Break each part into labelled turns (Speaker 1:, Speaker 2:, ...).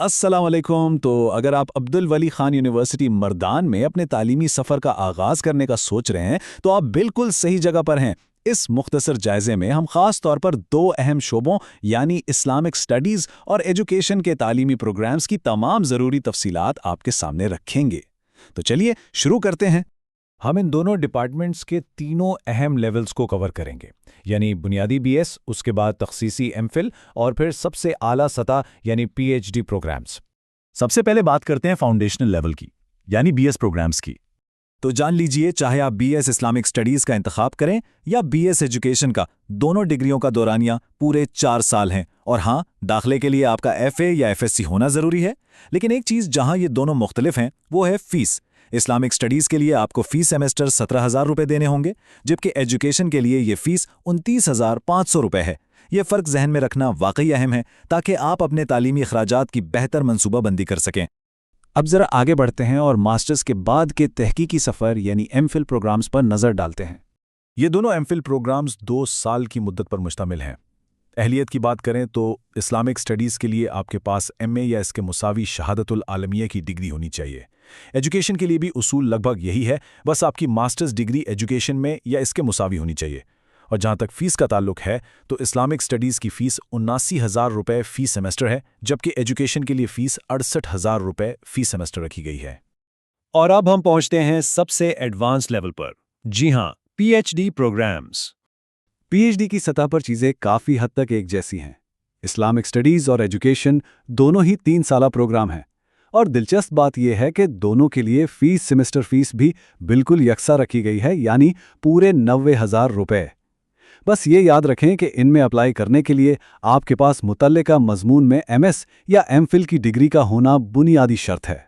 Speaker 1: अस्सलाम वालेकुम। तो अगर आप अब्दुल वली खान यूनिवर्सिटी मर्दान में अपने तालीमी सफ़र का आगाज़ करने का सोच रहे हैं तो आप बिल्कुल सही जगह पर हैं। इस मुख्तसर जायज़े में हम ख़ास तौर पर दो अहम शोबों यानी इस्लामिक स्टडीज़ और एजुकेशन के तालीमी प्रोग्राम्स की तमाम ज़रूरी तफसीलात आपके सामने रखेंगे। तो चलिए शुरू करते हैं।
Speaker 2: हम इन दोनों डिपार्टमेंट्स के तीनों अहम लेवल्स को कवर करेंगे, यानी बुनियादी बीएस, उसके बाद तखसीसी एमफिल और फिर सबसे आला सतह यानी पीएचडी प्रोग्राम्स।
Speaker 1: सबसे पहले बात करते हैं फाउंडेशनल लेवल की यानी बीएस प्रोग्राम्स की। तो जान लीजिए, चाहे आप बीएस इस्लामिक स्टडीज़ का इंतखाब करें या बीएस एजुकेशन का, दोनों डिग्रियों का दौरानिया पूरे 4 साल हैं। और हाँ, दाखिले के लिए आपका एफए या एफएससी होना ज़रूरी है। लेकिन एक चीज़ जहाँ ये दोनों मुख्तलिफ हैं वो है फ़ीस। इस्लामिक स्टडीज़ के लिए आपको फ़ी सेमेस्टर 17,000 रुपये देने होंगे, जबकि एजुकेशन के लिए ये फ़ीस 29,500 रुपये है। ये फ़र्क जहन में रखना वाकई अहम है ताकि आप अपने तालीमी अखराजात की बेहतर मनसूबाबंदी कर सकें। अब ज़रा आगे बढ़ते हैं और मास्टर्स के बाद के तहकीकी सफ़र यानी एमफिल प्रोग्राम्स पर नज़र डालते हैं। ये दोनों एमफिल प्रोग्राम्स 2 साल की मुद्दत पर मुश्तमिल हैं। अहलियत की बात करें तो इस्लामिक स्टडीज़ के लिए आपके पास एमए या इसके मुसावी शहादतुल आलमिया की डिग्री होनी चाहिए। एजुकेशन के लिए भी उसूल लगभग यही है, बस आपकी मास्टर्स डिग्री एजुकेशन में या इसके मुसावी होनी चाहिए। और जहाँ तक फ़ीस का ताल्लुक है तो इस्लामिक स्टडीज़ की फ़ीस 79,000 रुपये फ़ी सेमेस्टर है, जबकि एजुकेशन के लिए फ़ीस 68,000 रुपये फ़ी सेमेस्टर रखी गई है।
Speaker 2: और अब हम पहुंचते हैं सबसे एडवांस लेवल पर। जी हाँ, पीएचडी प्रोग्राम्स।
Speaker 1: पीएचडी की सतह पर चीज़ें काफ़ी हद तक एक जैसी हैं। इस्लामिक स्टडीज़ और एजुकेशन दोनों ही 3 साला प्रोग्राम हैं। और दिलचस्प बात यह है कि दोनों के लिए फ़ीस सेमेस्टर फ़ीस भी बिल्कुल यकसा रखी गई है, यानी पूरे 90,000 रुपये। बस ये याद रखें कि इनमें अप्लाई करने के लिए आपके पास मुतल्लिका मजमून में एमएस या एमफिल की डिग्री का होना बुनियादी शर्त है।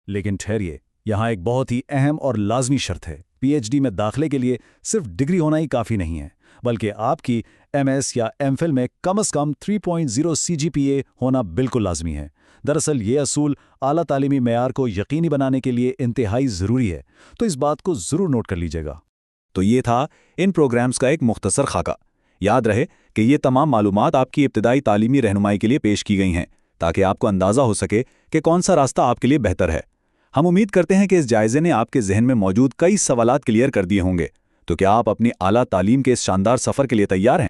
Speaker 1: लेकिन ठहरिए, यहाँ एक बहुत ही अहम और लाजमी शर्त है। पीएचडी में दाखिले के लिए सिर्फ डिग्री होना ही काफ़ी नहीं है, बल्कि आपकी एमएस या एमफिल में कम से कम 3.0 सीजीपीए होना बिल्कुल लाजमी है। दरअसल ये असूल आला तालीमी मेयार को यकीनी बनाने के लिए इंतहाई ज़रूरी है, तो इस बात को ज़रूर नोट कर लीजिएगा। तो ये था इन प्रोग्राम्स का एक मुख्तसर खाका। याद रहे कि ये तमाम मालूमात आपकी इब्तिदाई तालीमी रहनुमाई के लिए पेश की गई हैं, ताकि आपको अंदाज़ा हो सके कि कौन सा रास्ता आपके लिए बेहतर है। हम उम्मीद करते हैं कि इस जायज़े ने आपके जहन में मौजूद कई सवालात क्लियर कर दिए होंगे। तो क्या आप अपनी आला तालीम के इस शानदार सफ़र के लिए तैयार हैं?